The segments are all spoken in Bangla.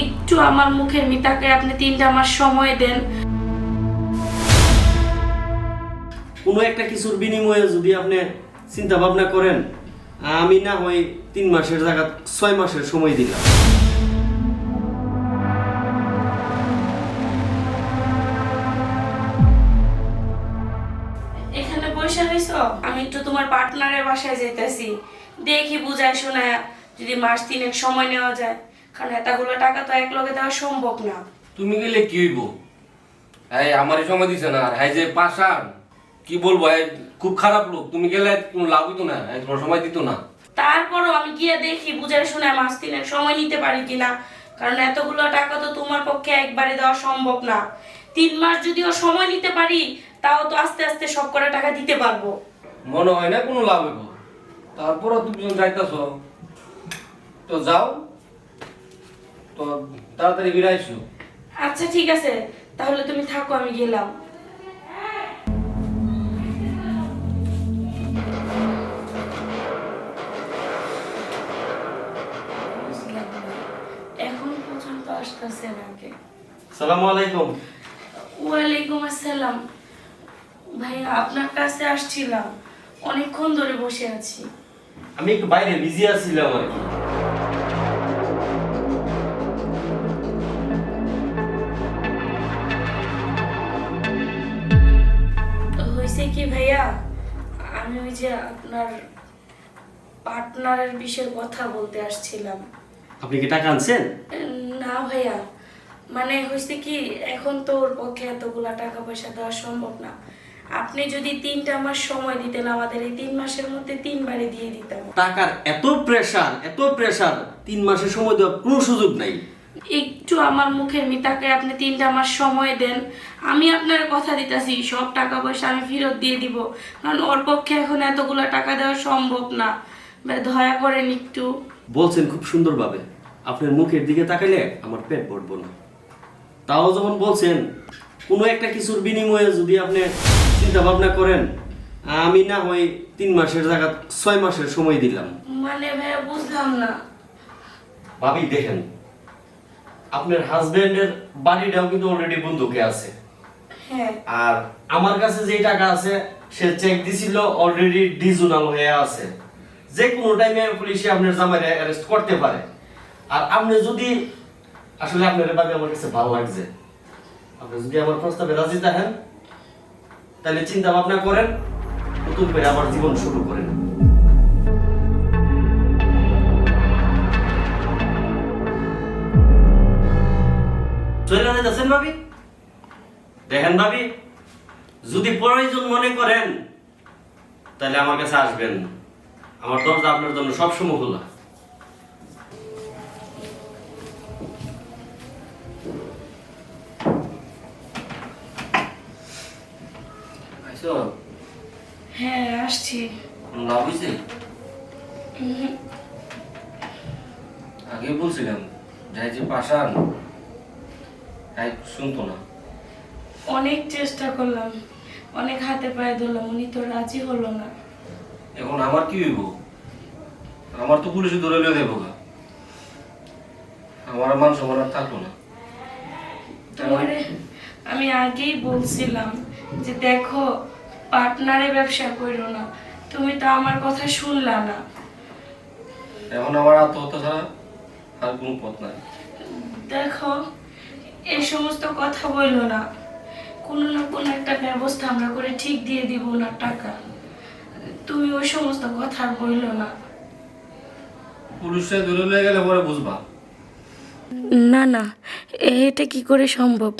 একটু আমার মুখের মিতাকে আপনি 3টা মাস সময় দেন। কোনো একটা কিছুর বিনিময়ে যদি আপনি চিন্তা ভাবনা করেন, আমি না হয় 3 মাসের জায়গা 6 মাসের সময় দিলাম। এখানে বসে রইছো, আমি একটু তোমার পার্টনারের বাসায় যাইতেছি, দেখি বুঝায় শোনায় যদি মাস 3 সময় নেওয়া যায়, কারণ এতগুলো টাকা তো এক লগে দেওয়া সম্ভব না। তুমি গেলে কি হইব? হ্যাঁ আমারই সময় দিছে না, আর হ্যাঁ যে পাশান কি বলবো, খুব খারাপ লোক। তুমি গেলে কোনো লাভ হইতো না, তোমার সময় দিত না। তারপরও আমি গিয়ে দেখি বুঝায় শোনায় মাস 3 সময় নিতে পারি কিনা, কারণ এতগুলো টাকা তো তোমার পক্ষে একবারে দেওয়া সম্ভব না। 3 মাস যদিও সময় নিতে পারি, তাও তো আস্তে আস্তে সব কটা টাকা দিতে পারবো। মনে হয় না কোনো লাভ হইব। তারপরও তুমি যখন যাইতাছ তো যাও, তো তাড়াতাড়ি ফিরে আইসো। আচ্ছা ঠিক আছে, তাহলে তুমি থাকো, আমি গেলাম। এখন পর্যন্ত আসতেছে নাকি? আসসালামু আলাইকুম। ওয়ালাইকুম আসসালাম। ভাইয়া আপনার কাছে আসছিলাম, অনেকক্ষণ ধরে বসে আছি। আমি একটু বাইরে বিজি আছিলাম আর কি। হয়েছে কি ভাইয়া, আমি ওই যে আপনার পার্টনারের বিষয়ে কথা বলতে আসছিলাম। আপনি কি টাকা আনছেন? না ভাইয়া, মানে হয়েছে কি, এখন তো ওর পক্ষে এতগুলা টাকা পয়সা দেওয়া সম্ভব না। আপনি যদি 3টা মাস সময় দিতেন, আমাদের এই 3 মাসের মধ্যে 3 বারে দিয়ে দিতাম। টাকার এত প্রেসার 3 মাসের সময় দেওয়ার কোনো সুযোগ নাই। একটু আমার মুখের মিতাকে আপনি 3টা মাস সময় দেন, আমি আপনার কথা দিতেছি সব টাকা পয়সা আমি ফেরত দিয়ে দিব, কারণ ওর পক্ষে এখন এতগুলা টাকা দেওয়া সম্ভব না। দয়া করেন একটু। বলছেন খুব সুন্দরভাবে, আপনার মুখের দিকে তাকাইলে আমার পেট ভরবো না। তাও যখন বলছেন কোনো একটা কিছুর বিনিময়ে যদি আপনি চিন্তা ভাবনা করেন, আমি না হয় 3 মাসের জায়গা 6 মাসের সময় দিলাম। মানে ভাইয়া বুঝলাম না। ভাবি দেখেন, আপনার হাজবেন্ডের বাড়িটাও কিন্তু অলরেডি বন্ধুকে আছে, হ্যাঁ, আর আমার কাছে যে টাকা আছে সে চেক দিছিল অলরেডি ডিজুনাল হয়ে আছে। যে কোনো টাইমে পুলিশে আপনার জামাইরে অ্যারেস্ট করতে পারে। আর আপনি যদি আসলে আপনার ভাবে আমার কাছে ভালো লাগছে, আপনি যদি আমার প্রস্তাবে রাজি থাকেন, তাহলে চিন্তা ভাবনা করেন, নতুন করে আমার জীবন শুরু করেন। চলে যাচ্ছেন ভাবি? দেখেন ভাবি, যদি প্রয়োজন মনে করেন তাহলে আমার কাছে আসবেন, আমার দরজা আপনার জন্য সবসময় খোলা। আইসো? হ্যাঁ আসছি। কোনো লাভ হয়েছে? আগে বলছিলাম যাই যে পাশান হ্যাঁ শুনতো না। অনেক চেষ্টা করলাম, অনেক হাতে পায়ে ধরলাম, উনি তো রাজি হলো না। এখন আমার কি হইব? আমার তো পুলিশে ধরে লিয়ে দেবো গা, আমার মান সম্মান আর থাকলো না। তোমারে আমি আগেই বলছিলাম যে দেখো, পার্টনারে ব্যবসা করো না, তুমি তো আমার কথা শুনলা না। এখন আমার আত্মহত্যা ছাড়া আর কোনো পথ নাই। দেখো, এই সমস্ত কথা বললো না, কোনো না কোনো একটা ব্যবস্থা আমরা করে ঠিক দিয়ে দিব না টাকা। তুমি ওই সমস্ত কথা আর বললো না। পুলিশে ধরে লিয়ে গেলে পরে বুঝবা। না না, এটা কি করে সম্ভব?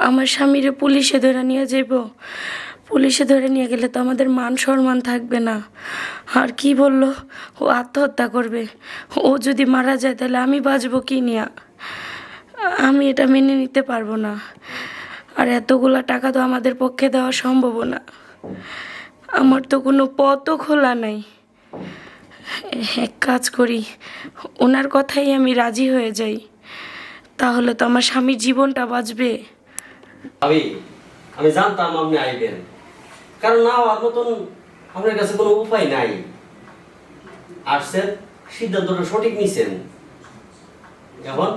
আমার স্বামীরে পুলিশে ধরে নিয়ে যাইব? পুলিশে ধরে নিয়ে গেলে তো আমাদের মান সম্মান থাকবে না। আর কি বললো, ও আত্মহত্যা করবে। ও যদি মারা যায় তাহলে আমি বাঁচবো কি নিয়া? আমি এটা মেনে নিতে পারবো না। আর এতগুলা টাকা তো আমাদের পক্ষে দেওয়া সম্ভব না। আমার তো কোনো পথও খোলা নাই। এক কাজ করি, ওনার কথাই আমি রাজি হয়ে যাই, তাহলে তো আমার স্বামীর জীবনটা বাঁচবে। আমি জানতাম আপনি আইবেন, কারণ না আমার মতন আপনার কাছে কোনো উপায় নাই। আসছেন, সিদ্ধান্তটা সঠিক নিছেন। এখন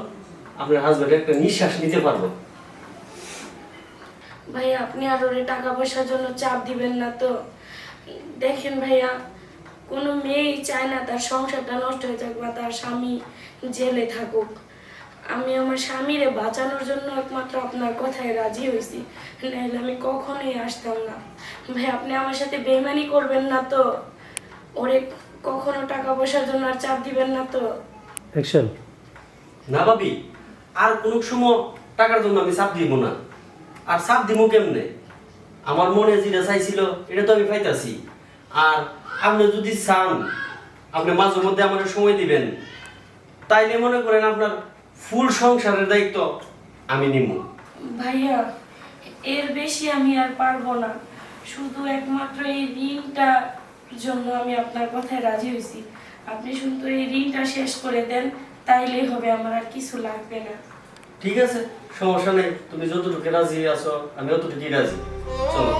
আপনার হাজবেন্ড একটা নিঃশ্বাস নিতে পারবো। ভাইয়া আপনি আর ওরে টাকা পয়সার জন্য চাপ দিবেন না তো। দেখেন ভাইয়া, কোনো মেয়েই চায় না তার সংসারটা নষ্ট হয়ে যাক বা তার স্বামী জেলে থাকুক। আমি আমার স্বামীরে বাঁচানোর জন্য একমাত্র আপনার কথায় রাজি হয়েছি, নাহলে আমি কখনোই আসতাম না। ভাই আপনি আমার সাথে বেইমানি করবেন না তো? ওরে কখনো টাকা পয়সার জন্য আর চাপ দিবেন না তো? অ্যাকশন। না ভাবি, আর কোন সময় টাকার জন্য আমি চাপ দিব না। আর চাপ দিব কেমনে? আমার মনে যেটা চাইছিল এটা তো আমি পাইতাছি। আর আপনি যদি চান, আপনি মাঝে মধ্যে আমার সময় দিবেন, তাইলে মনে করেন আপনার ফুল সংসারের দায়িত্ব আমি নিব। ভাইয়া এর বেশি আমি আর পারবো না। শুধু একমাত্র এই ঋণটার জন্য আমি আপনার কথায় রাজি হয়েছি। আপনি শুধু এই ঋণটা শেষ করে দেন, তাইলেই হবে, আমার আর কিছু লাগবে না। ঠিক আছে, সমস্যা নেই। তুমি যতটুকু রাজি আছো আমি অতটুকুই রাজি। চলো।